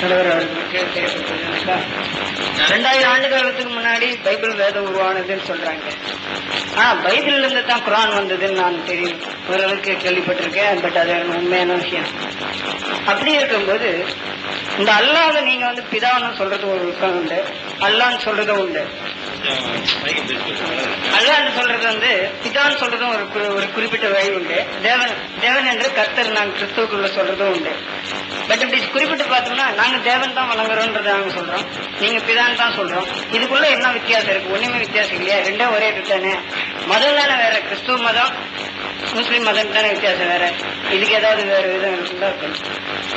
தலைவர் அவர்களுக்கு தெரியப்படுத்துறதுனாக்கா 2000 ஆண்டு காலத்துக்கு முன்னாடி பைபிள் வேதம் உருவானதுன்னு சொல்றாங்க. பைபிள்ல இருந்து தான் குரான் வந்ததுன்னு நான் தெரியும், ஓரளவுக்கு கேள்விப்பட்டிருக்கேன். பட் அது உண்மையான விஷயம். அப்படி இருக்கும்போது இந்த அல்லாஹ்வை நீங்க பிதான்னு சொல்றது ஒரு விஷயம் உண்டு, அல்லான்னு சொல்றதும் உண்டு. அல்லான்னு சொல்றது பிதான்னு சொல்றதும் ஒரு குறிப்பிட்ட வழி உண்டு. தேவன் என்று கர்த்தர் நாங்க கிறிஸ்துவுக்குள்ள சொல்றதும் உண்டு. பட் இப்படி குறிப்பிட்டு பார்த்தோம்னா நாங்க தேவன் தான் வணங்குறோம்ன்றத நாங்க சொல்றோம், நீங்க பிதான் தான் சொல்றோம். இதுக்குள்ள என்ன வித்தியாசம் இருக்கு? ஒண்ணுமே வித்தியாசம் இல்லையா? ரெண்டும் ஒரே தானே. மதம் தானே வேற, கிறிஸ்துவ மதம் முஸ்லிம் மதம் தானே வித்தியாசம் வேற. இதுக்கு ஏதாவது வேற விதம் இருக்குதா?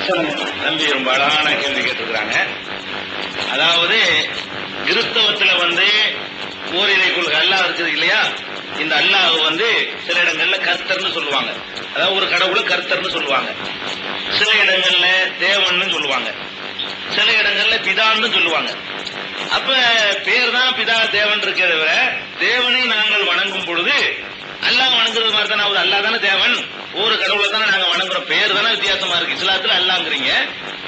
சொல்லுங்க தம்பி. ரொம்ப அழகான கேள்வி கேட்டிருக்கிறாங்க. அதாவது கிறிஸ்தவத்துல ஓரிரை கொள்கை அல்லாஹ் இருக்குது இல்லையா? இந்த அல்லாஹ் சில இடங்கள்ல கர்த்தர்னு சொல்லுவாங்க, அதாவது ஒரு கடவுளை கர்த்தர்னு சொல்லுவாங்க. சில இடங்கள்ல தேவன்னு சொல்லுவாங்க, சில இடங்கள்ல பிதான்னு சொல்லுவாங்க. அப்ப பேர் தான் பிதா தேவன் இருக்கிறத விட தேவனை நாங்கள் வணங்கும் பொழுது அல்லாஹ் வணங்குறது மாதிரி தானே. ஒரு அல்லாஹ் தானே தேவன், ஒரு கடவுளை தானே நாங்க வணங்குறோம். பேர் தானே வித்தியாசமா இருக்கு. இஸ்லாத்துல அல்லாஹ்ங்கறீங்க,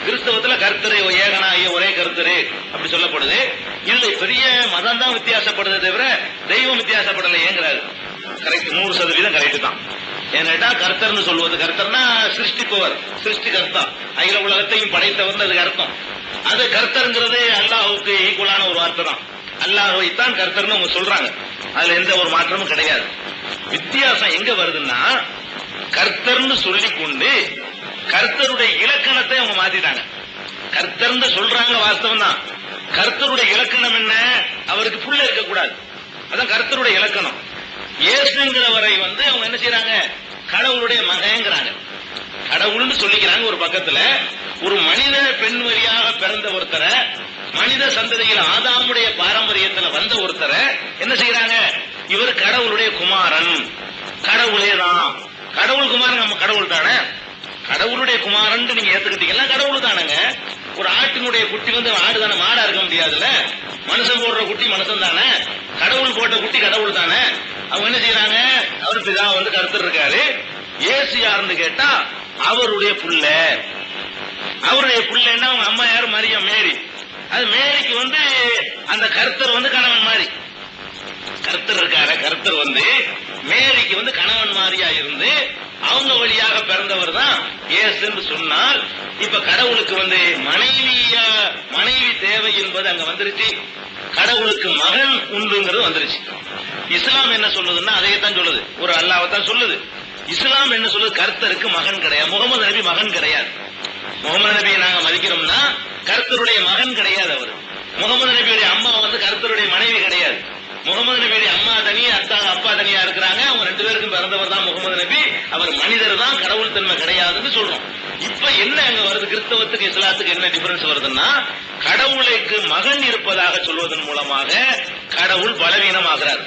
கிறிஸ்தவத்துல கர்த்தரே ஏகனாகிய ஒரே கர்த்தரே அப்படி சொல்லப்படுது. இல்ல பெரிய மதம் தான் வித்தியாசப்படுதே தவிர தெய்வம் வித்தியாசப்படலை ஏங்கிறாரு. கரெக்ட், 100% கரெக்ட் தான். ஏன்னா கர்த்தர்னு சொல்லுவது, கர்த்தர்னா சிருஷ்டிப்பவர், சிருஷ்டி கர்த்தா, அகில உலகத்தையும் படைத்தவர் அதுக்கு அர்த்தம். அது கர்த்தர்ங்கிறது அல்லாஹுக்கு ஈக்குவலான ஒரு வார்த்தை தான். அல்லாஹ்வைத்தான் கர்த்தர்னு அவங்க சொல்றாங்க, அதுல எந்த ஒரு மாற்றமும் கிடையாது. வித்தியாசம் எங்க வருதுன்னா, கர்த்தர்னு சொல்லிக்கொண்டு கர்த்தருடைய இலக்கணத்தை அவங்க மாத்திட்டாங்க. கர்த்தர்னு சொல்றாங்க, வாஸ்தவம் தான். கர்த்தருடைய இலக்கணம் என்ன? அவருக்கு புள்ள இருக்கக்கூடாது, அதான் கர்த்தருடைய இலக்கணம். இயேசுங்கிற வரை அவங்க என்ன செய்யறாங்க? கடவுளுடைய மகங்கிறாங்க, கடவுள்னு சொல்லிக்கிறாங்க. ஒரு பக்கத்துல ஒரு மனித பெண் வழியாக பிறந்த ஒருத்தரை, மனித சந்ததியில் ஆதாமுடைய பாரம்பரியத்தில் வந்த ஒருத்தரை என்ன செய்யறாங்க? இவர் கடவுளுடைய குமாரன், கடவுளே தான். கடவுள் குமாரன், நம்ம கடவுள் தானே. கடவுளுடைய குமாரன் நீங்க ஏத்துக்கிட்டீங்கன்னா கடவுள் தானங்க. ஒரு ஆட்டினுடைய குட்டி ஆடு தானே, மாடா இருக்க முடியாதுல்ல. மனுஷன் போடுற குட்டி மனுஷன் தானே, கடவுள் போட்ட குட்டி கடவுள் தானே. அவங்க என்ன செய்யறாங்க? அவர் பிதா கருத்தர் இருக்காரு. இயேசு யாருன்னு கேட்டா அவருடைய புள்ள. அவருடைய புள்ளன்னா அவங்க அம்மா யாரு? மரியம், மேரி. அது மேரிக்கு அந்த கர்த்தர் கணவன் மாதிரி. கர்த்தர் இருக்காரு, கர்த்தர் மேரிக்கு கணவன் மாதிரியா இருந்து அவங்க வழியாக பிறந்தவர் தான் இயேசுன்னு சொன்னால், இப்ப கடவுளுக்கு மனைவி தேவை என்பது அங்க வந்துருச்சு. கடவுளுக்கு மகன் உண்டுங்கிறது வந்துருச்சு. இஸ்லாம் என்ன சொல்லுதுன்னா அதைத்தான் சொல்லுது, ஒரு அல்லாஹ் தான் சொல்லுது. இஸ்லாம் என்ன சொல்லுது? கர்த்தருக்கு மகன் கிடையாது. முகமது நபி மகன் கிடையாது. முகமது நபியை நாங்க மதிக்கிறோம்னா கர்த்தருடைய மகன் கிடையாது. அவர் முகமது நபியுடைய அம்மா கர்த்தருடைய மனைவி கிடையாது. முகமது நபியுடைய அம்மா தனியா, அப்பா தனியா இருக்கிறாங்க. அவங்க ரெண்டு பேருக்கும் பிறந்தவர் தான் முகமது நபி. அவர் மனிதர் தான், கடவுள் தன்மை கிடையாதுன்னு சொல்றோம். இப்ப என்ன அங்க வருது? கிறிஸ்தவத்துக்கு இஸ்லாத்துக்கு என்ன டிஃபரன்ஸ் வருதுன்னா, கடவுளுக்கு மகன் இருப்பதாக சொல்வதன் மூலமாக கடவுள் பலவீனமாகிறார்.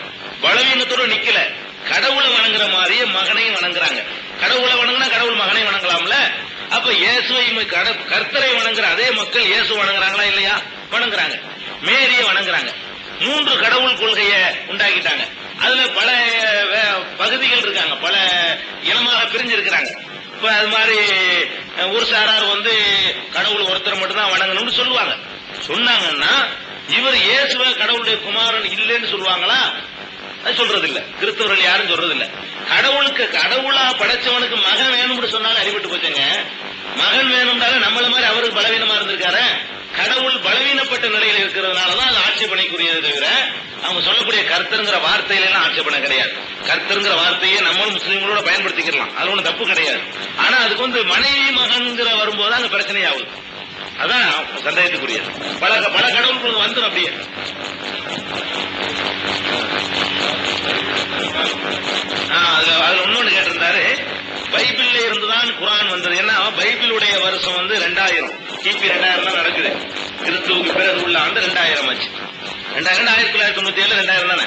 பலவீனத்தோடு நிக்கல, கடவுளை வணங்குற மாதிரியே மகனையும் வணங்குறாங்க. கடவுளை வணங்குனா கடவுள் மகனை வணங்கலாம்ல. அப்ப இயேசுவை கர்த்தரை வணங்குற அதே மக்கள் இயேசு வணங்குறாங்களா? இல்லையா? வணங்குறாங்க. மேரிய வணங்குறாங்க. 3 கடவுள் கொள்கையை உண்டாக்கிட்டாங்க. அதுல பல பகுதிகள் இருக்காங்க, பல இனமாக பிரிஞ்சிருக்கிறாங்க. இப்ப அது மாதிரி ஒரு சாரார் கடவுள் ஒருத்தர் மட்டும் தான் வணங்கணும்னு சொல்லுவாங்க. சொன்னாங்கன்னா இவர் இயேசுவ கடவுளுடைய குமாரன் இல்லைன்னு சொல்லுவாங்களா? அது சொல்றது இல்ல. கிறிஸ்தவர்கள் யாரும் சொல்றது இல்ல. கடவுளுக்கு கடவுளா படைச்சவனுக்கு மகன் வேணும்னு சொன்னாலும் அடிபட்டு போச்சுங்க. மகன் வேணும்னால நம்மள மாதிரி அவருக்கு பலவீனமா இருந்திருக்காரு. கடவுள் பலவீனப்பட்ட நிலையில் இருக்கிறதுனாலதான் அது ஆட்சேபனைக்குரியது தவிர அவங்க சொல்லக்கூடிய கர்த்தருங்கிற வார்த்தையில எல்லாம் ஆட்சேபனை கிடையாது. கர்த்தருங்கிற வார்த்தையை நம்மளும் முஸ்லீம்களோட பயன்படுத்திக்கலாம், அது ஒண்ணு தப்பு கிடையாது. ஆனா அதுக்கு மனைவி மகன்கிற வரும்போது அங்க பிரச்சனை ஆகுது. அதான் சந்தேகத்துக்குரியது. பல கடவுள்கள் வந்துடும் அப்படியே. அதுல இன்னொன்னு கேட்டிருந்தாரு, பைபிள்ல இருந்துதான் குரான் வந்தது. ஏன்னா பைபிளுடைய வருஷம் 2000 கிபி 2000 தான் நடக்குது. கிறிஸ்துவுக்கு பிறகு உள்ள ஆண்டு 2000 ஆச்சு. 1997 2000 தானே.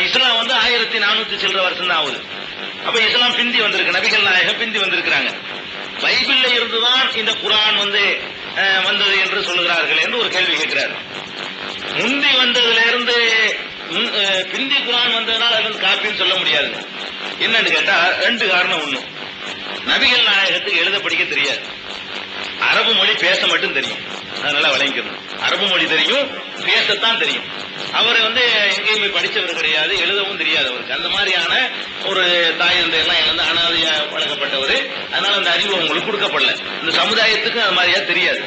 இஸ்லாம் 1400 சில்லற வருஷம் தான் ஆகுது. அப்ப இஸ்லாம் பிந்தி வந்திருக்கு, நபிகள் நாயகம் பிந்தி வந்திருக்கிறாங்க. பைபிள்ல இருந்துதான் இந்த குரான் வந்தது என்று சொல்லுகிறார்கள் என்று ஒரு கேள்வி கேட்கிறார். முந்தி வந்ததுல இருந்து பிந்தி குரான் வந்ததுனால அது காப்பின்னு சொல்ல முடியாது. என்னன்னு கேட்டா 2 காரணம். ஒண்ணு, நபிகள் நாயகத்துக்கு எழுத படிக்க தெரியாது. அரபு மொழி பேச மட்டும் தெரியும். அதனால விளங்கிக்கணும். அரபு மொழி தெரியும், பேசத்தான் தெரியும். அவர் எங்கேயுமே படிச்சவர் கிடையாது, எழுதவும் தெரியாது அவருக்கு. அந்த மாதிரியான ஒரு தாய் தந்தை எல்லாம் இழந்து அனாதையா வளர்க்கப்பட்டவர். அதனால அந்த அறிவு உங்களுக்கு கொடுக்கப்படல. இந்த சமுதாயத்துக்கு அது மாதிரியா தெரியாது.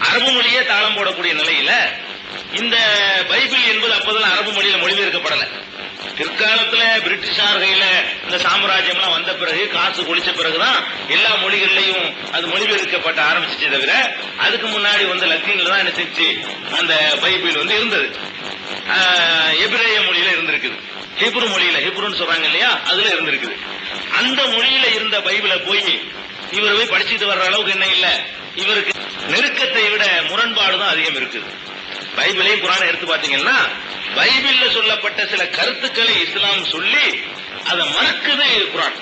அரபு மொழியே தாளம் போடக்கூடிய நிலையில இந்த பைபிள் என்பது அப்போதெல்லாம் அரபு மொழியில மொழிபெயர்க்கப்படல. பிற்காலத்துல பிரிட்டிஷார் கையில இந்த சாம்ராஜ்யம் எல்லாம் வந்த பிறகு, காசு ஒழிச்ச பிறகுதான் எல்லா மொழிகள்லையும் அது மொழிபெயர்க்கப்பட்ட ஆரம்பிச்சு. தவிர அதுக்கு முன்னாடி லத்தீன்ல தான் என்ன செஞ்சு அந்த பைபிள் இருந்தது. எபிரேய மொழியில இருந்திருக்குது, ஹிப்ரு மொழியில, ஹிப்ருன்னு சொல்றாங்க இல்லையா, அதுல இருந்திருக்குது. அந்த மொழியில இருந்த பைபிளை போய் இவர் போய் படிச்சுட்டு வர்ற அளவுக்கு என்ன இல்ல, இவருக்கு நெருக்கத்தை விட முரண்பாடு தான் அதிகம் இருக்குது. பைபிளையும் குரானை எடுத்து பாத்தீங்கன்னா பைபிள்ல சொல்லப்பட்ட சில கருத்துக்களை இஸ்லாம் சொல்லி அதை மறுக்குது குரான்.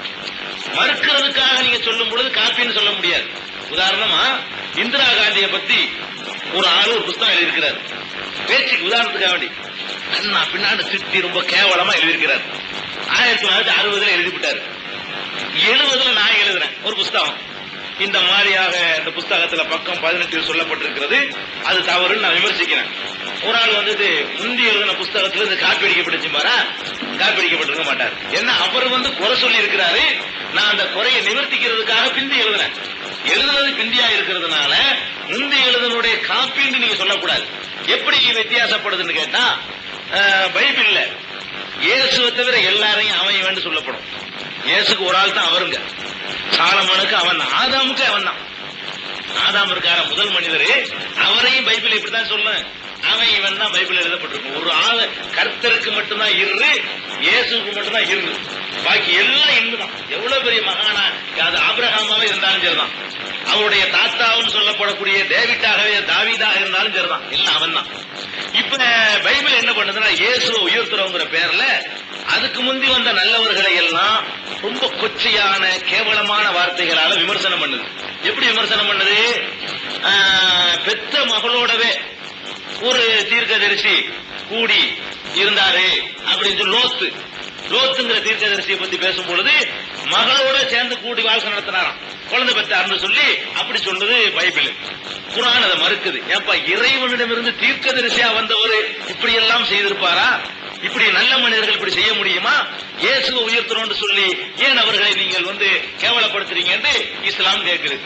மறுக்கிறதுக்காக நீங்க சொல்லும் பொழுது காப்பின்னு சொல்ல முடியாது. உதாரணமா இந்திரா காந்தியை பத்தி ஒரு ஆளு ஒரு புத்தகம் எழுதியிருக்கிறார். பேச்சுக்கு உதாரணத்துக்காக வேண்டி அண்ணா பின்னாடி திட்டி ரொம்ப கேவலமா எழுதியிருக்கிறார். 1960 எழுதிவிட்டார். 70 நான் எழுதுறேன் ஒரு புத்தகம். இந்த மாதிரியாக இந்த புத்தகத்துல பக்கம் 18 சொல்லப்பட்டிருக்கிறது, அது தவறுன்னு நான் விமர்சிக்கிறேன். ஒரு ஆள் முந்தி எழுதின புத்தகத்துல இருந்து காப்பி அடிக்கப்பட்டுச்சு பாரா, காப்பி அடிக்கப்பட்டிருக்க மாட்டார். ஏன்னா அவர் குறை சொல்லி இருக்கிறாரு, நான் அந்த குறையை நிவர்த்திக்கிறதுக்காக பிந்தி எழுதுறேன். எழுதுறது பிந்தியா இருக்கிறதுனால முந்தி எழுதனுடைய காப்பின்னு நீங்க சொல்லக்கூடாது. எப்படி வித்தியாசப்படுதுன்னு கேட்டா, பைபிள்ல இயேசுவை தவிர எல்லாரையும் அவன் வேண்டு சொல்லப்படும். இயேசுக்கு ஒரு ஆள் தான் அவருங்க. சாலமோனுக்கு அவன் தான், ஆதாமுக்கு அவன் தான். ஆதாம் இருக்கார முதல் மனிதர், அவரையும் பைபிள் இப்படித்தான் சொல்ல, அவன் இவன் தான் பைபிள் எழுதப்பட்டிருக்கும். ஒரு ஆள் கர்த்தருக்கு மட்டும்தான் இரு, இயேசுக்கு மட்டும்தான் இரு, பாக்கி எல்லாம் இன்னுதான். எவ்வளவு பெரிய மகானா அது ஆபிரகாமாவே இருந்தாலும் சரிதான், அவருடைய தாத்தாவுன்னு சொல்லப்படக்கூடிய டேவிட்டாகவே தாவீதாக இருந்தாலும் சரிதான், எல்லாம் அவன் தான். இப்ப பைபிள் என்ன பண்ணுதுன்னா, இயேசுவை உயர்த்துறவங்கிற பேர்ல அதுக்கு முந்தி வந்த நல்லவர்களை எல்லாம் ரொம்ப கொச்சையான கேவலமான வார்த்தைகளால விமர்சனம் பண்ணுது. எப்படி விமர்சனம் பண்ணுது? பெத்த மகளோடவே ஒரு தீர்க்கதரிசி கூடி இருந்தாரு அப்படின்னு சொல்லி லோத்துங்கிற தீர்க்கதரிசியை பத்தி பேசும் பொழுது மகளோட சேர்ந்து கூடி வாழ்க்கை நடத்தினாராம், குழந்தை பெற்றார்னு சொல்லி அப்படி சொல்றது பைபிள். குர்ஆன் அதை மறுக்குது. ஏப்பா, இறைவனிடமிருந்து தீர்க்கதரிசியா வந்தவர் இப்படி எல்லாம் செய்திருப்பாரா? இப்படி நல்ல மனிதர்கள் இப்படி செய்ய முடியுமா? இயேசுவை உயர்த்தணும்னு சொல்லி ஏன் அவர்களை நீங்கள் கேவலப்படுத்துறீங்க என்று இஸ்லாம் கேட்குது.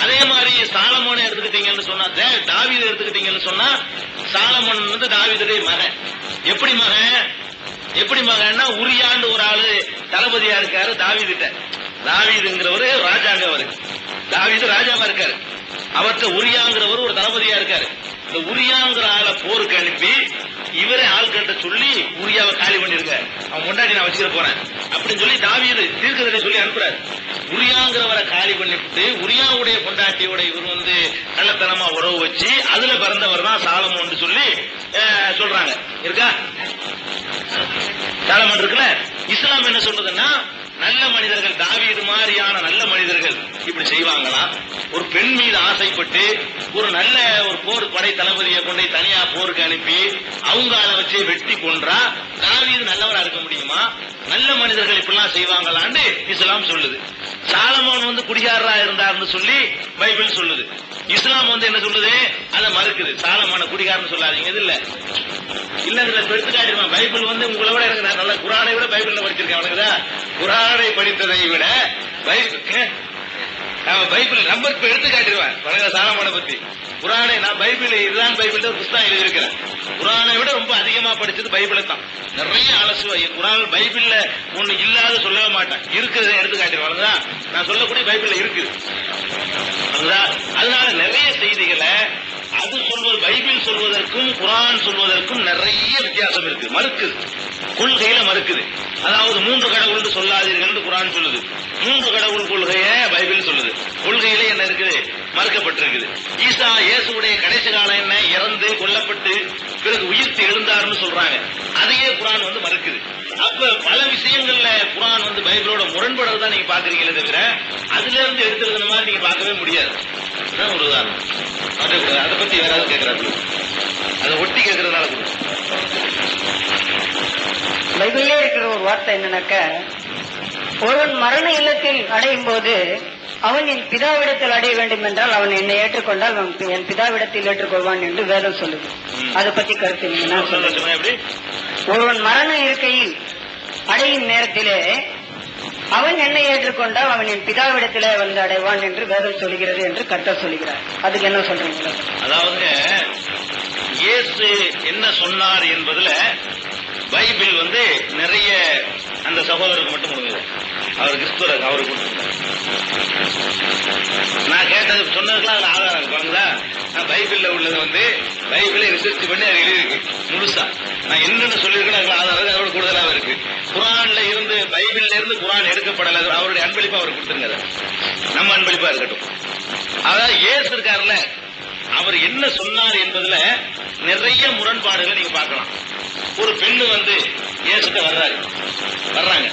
அதே மாதிரி சாலமோனை எடுத்துக்கிட்டீங்கன்னு சொன்னா, தாவீதை எடுத்துக்கிட்டீங்கன்னு சொன்னா, சாலமோன் தாவீதுடைய மகன். எப்படி மகன்? எப்படி மகன்னா, உரியாண்டு ஒரு ஆளு தளபதியா இருக்காரு தாவீதுட்ட. தாவீதுங்கிறவரு ராஜாங்க, அவரு தாவீது ராஜாவா இருக்காரு, அவர்கிட்ட உரியாங்கிறவர் ஒரு தளபதியா இருக்காரு. இந்த உரியாங்கிற ஆளை போருக்கு அனுப்பி இவரே ஆள்கிட்ட சொல்லி உரியாவை காலி பண்ணிருக்க, அவன் முன்னாடி நான் வச்சுக்க போறேன் அப்படின்னு சொல்லி தாவீது தீர்க்கதரிசி சொல்லி அனுப்புறாரு. உரியாங்கிறவரை காலி பண்ணிவிட்டு உரியாவுடைய பொண்டாட்டியோட இவர் கள்ளத்தனமா உறவு வச்சு அதுல பிறந்தவர் தான் சாலமோன்னு சொல்லி சொல்றாங்க. இருக்கா சாலமோன் இருக்குல்ல? இஸ்லாம் என்ன சொல்றதுன்னா, நல்ல மனிதர்கள், தாவீது மாதிரியான நல்ல மனிதர்கள் இப்படி செய்வாங்களா? ஒரு பெண் மீது ஆசைப்பட்டு ஒரு நல்ல ஒரு போர் படை தளபதியை கொண்டு தனியா போருக்கு அனுப்பி அவங்க அதை வச்சு வெட்டி கொன்றா தாவீது நல்லவரா இருக்க முடியுமா? நல்ல மனிதர்கள் இப்படிலாம் செய்வாங்களான்னு இஸ்லாம் சொல்லுது. சாலமோன் குடிகாரரா இருந்தார்னு சொல்லி பைபிள் சொல்லுது. இஸ்லாம் என்ன சொல்லுது? அதை மறுக்குது. சாலமோன குடிகாரன்னு சொல்லாதீங்க, இது இல்ல இல்லங்கிற எடுத்து காட்டிடுவான். பைபிள் உங்களை விட எனக்கு நல்ல குர்ஆனை விட பைபிள்ல படிச்சிருக்கேன். அவனுக்குதான் குர்ஆனை படித்ததை விட பைபிள் நம்பர் எடுத்து காட்டிடுவேன். சாலமோனை பத்தி குர்ஆனை நான் பைபிள் இதுதான் பைபிள் புத்தகம் எழுதியிருக்கிறேன். குர்ஆனை விட ரொம்ப அதிகமா படிச்சது பைபிளை தான். நிறைய அலசுவேன். குர்ஆன் பைபிள்ல ஒண்ணு இல்லாத சொல்லவே மாட்டேன், இருக்கிறத எடுத்து காட்டிடுவாங்க. நான் சொல்லக்கூடிய பைபிள்ல இருக்குது. அதனால நிறைய செய்திகளை அது சொல்வது, பைபிள் சொல்வதற்கும் குர்ஆன் சொல்வதற்கும் நிறைய வித்தியாசம் இருக்கு. மறுக்குது, கொள்கையில மறுக்குது. அதாவது 3 கடவுள் சொல்லாதீர்கள் குர்ஆன் சொல்லுது, 3 கடவுள் கொள்கையை பைபிள் சொல்லுது. கொள்கையில என்ன இருக்குது? மறுக்கப்பட்டிருக்குது. ஈசா இயேசுடைய கடைசி காலம் என்ன? இறந்து கொல்லப்பட்டு பிறகு உயிர்த்து எழுந்தார்னு சொல்றாங்க. அதையே குர்ஆன் மறுக்குது. அப்ப பல விஷயங்கள்ல குர்ஆன் பைபிளோட முரண்படுறதா நீங்க பாக்குறீங்களே தவிர அதுல இருந்து எடுத்துருக்கிற மாதிரி நீங்க பார்க்கவே முடியாது. ஒரு உதாரணம் அதை பத்தி யாராவது கேட்கிறாரு, அதை ஒட்டி கேட்கறதுனால பைபிளே இருக்கிற ஒரு வார்த்தை என்னன்னாக்க, ஒருவன் மரண இல்லத்தில் அடையும் போது அவன் என் பிதாவிடத்தில் அடைய வேண்டும் என்றால் அவன் என்னை ஏற்றுக்கொண்டால் அவன் என் பிதாவிடத்தில் ஏற்றுக்கொள்வான் என்று வேதம் சொல்லுது. அதை பத்தி கருத்து நீங்க என்ன சொல்லுங்க. எப்படி ஒருவன் மரண இருக்கையில் அடையும் நேரத்திலே அவன் என்னை ஏற்றுக்கொண்டால் அவன் என் பிதாவிடத்திலே வந்து அடைவான் என்று வேதம் சொல்கிறது என்று கர்த்தர் சொல்கிறார். அதுக்கு என்ன சொல்றீங்க? அதாவது இயேசு என்ன சொன்னார் என்பதுல பைபிள் வந்து நிறைய அந்த சகோதரருக்கு மட்டும் கொடுக்குது. அவர் கிறிஸ்துவர், அவருக்கு நான் கேட்டது சொன்னதுக்கெல்லாம் அதுல ஆதாரம் இருக்கு. பாருங்களா, நான் பைபிள்ல உள்ளது வந்து பைபிளை ரிசர்ச் பண்ணி அது எழுதியிருக்கு முழுசா. நான் என்னென்ன சொல்லியிருக்கேன் அதுல ஆதாரம் இருக்கு, அதோட கூடுதலாக இருக்கு. குரான்ல இருந்து பைபிள்ல இருந்து குரான் எடுக்கப்படல, அவருடைய அன்பளிப்பா அவர் கொடுத்துருங்க, நம்ம அன்பளிப்பா இருக்கட்டும். அதாவது இயேசு இருக்காருல்ல, அவர் என்ன சொன்னார் என்பதுல நிறைய முரண்பாடுகளை நீங்க பார்க்கலாம். ஒரு பெண்ணு வந்து இயேசுட்ட வர்றாங்க,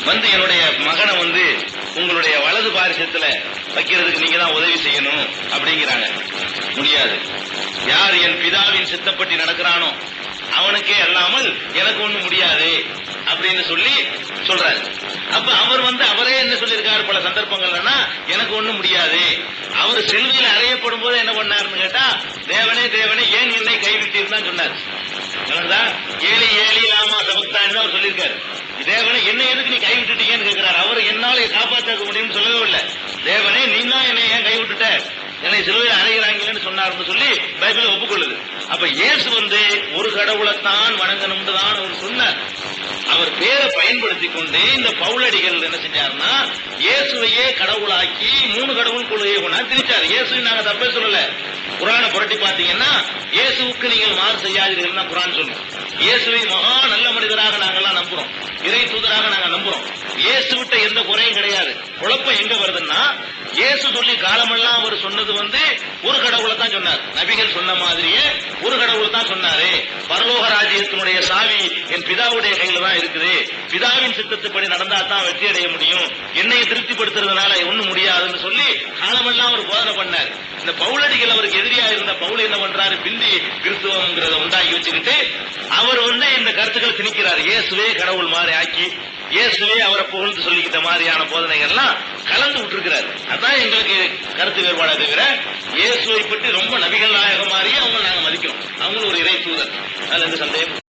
வந்து என்னுடைய மகனை வந்து உங்களுடைய வலது பாரிசத்துல வைக்கிறதுக்கு நீங்க தான் உதவி செய்யணும் அப்படிங்கிறாங்க. முடியாது. யார் என் பிதாவின் சித்தப்படி நடக்கிறானோ அவனுக்கே அல்லாமல் எனக்கு ஒண்ணும் முடியாது அப்படின்னு சொல்லி சொல்றாரு. அப்ப அவர் வந்து அவரே என்ன சொல்லியிருக்காரு பல சந்தர்ப்பங்கள்னா, எனக்கு ஒண்ணும் முடியாது. அவர் சிலுவையில் அறையப்படும் போது என்ன பண்ணாருன்னு கேட்டா, தேவனே தேவனே ஏன் என்னை கைவிட்டீர் தான் சொன்னார். ஏழி ஏழி லாமா சபக்தான்னு அவர் சொல்லியிருக்காரு. தேவனே என்னை எதுக்கு நீ கைவிட்டுட்டீங்கன்னு கேட்கிறார். அவர் என்னால காப்பாற்ற முடியும்னு சொல்லவே இல்லை. தேவனே நீ தான் என்னை ஏன் கைவிட்டுட்ட, என்னை சிலுவையில் அறைகிறாங்கன்னு சொன்னார்னு சொல்லி பைபிள் ஒப்புக்கொள்ளுது. அப்ப இயேசு வந்து ஒரு கடவுளைத்தான் வணங்கணும்னு தான் அவர் சொன்னார். அவர் பேரை பயன்படுத்தி கொண்டு இந்த பவுலடிகள் என்ன செஞ்சாருன்னா, இயேசுவையே கடவுளாக்கி 3 கடவுள் கொள்கையை கொண்டா திரிச்சாரு. இயேசு நாங்க தப்பே சொல்லல. குரானை புரட்டி பாத்தீங்கன்னா, இயேசுவுக்கு நீங்கள் மாறு செய்யாதீர்கள் தான் குரான் சொல்லும். இயேசுவை மகா நல்ல மனிதராக நாங்கெல்லாம் நம்புறோம், இறை தூதராக நாங்க நம்புறோம். இயேசு விட்ட எந்த குறையும் கிடையாது. குழப்பம் எங்க வருதுன்னா, இயேசு சொல்லி காலமெல்லாம் அவர் சொன்னது வந்து ஒரு கடவுளை தான் சொன்னார். நபிகள் சொன்ன மாதிரியே ஒரு கடவுளை தான் சொன்னாரு. பரலோக ராஜ்யத்தினுடைய சாவி என் பிதாவுடைய கையில தான் இருக்குது, பிதாவின் சித்தத்துப்படி நடந்தா தான் வெற்றி அடைய முடியும், என்னையை திருப்திப்படுத்துறதுனால ஒண்ணும் முடியாதுன்னு சொல்லி காலமெல்லாம் அவர் போதனை பண்ணார். இந்த பவுலடிகள் அவருக்கு எதிரியா இருந்த பவுல் என்ன பண்றாரு, பிந்தி கிறிஸ்துவங்கிறத உண்டாக்கி வச்சுக்கிட்டு அவர் வந்து இந்த கருத்துக்களை திணிக்கிறார். இயேசுவே கடவுள் மாதிரி ஆக்கி இயேசுவே அவரை புகழ்ந்து சொல்லிக்கிட்ட மாதிரியான போதனைகள்லாம் கலந்து விட்டுருக்கிறார். அதான் எங்களுக்கு கருத்து வேறுபாடா தவிர, இயேசுவை பற்றி ரொம்ப நபிகள் நாயகம் மாதிரியே அவங்க நாங்க மதிக்கிறோம். அவங்களும் ஒரு இறை தூதர், அதுல எந்த சந்தேகம்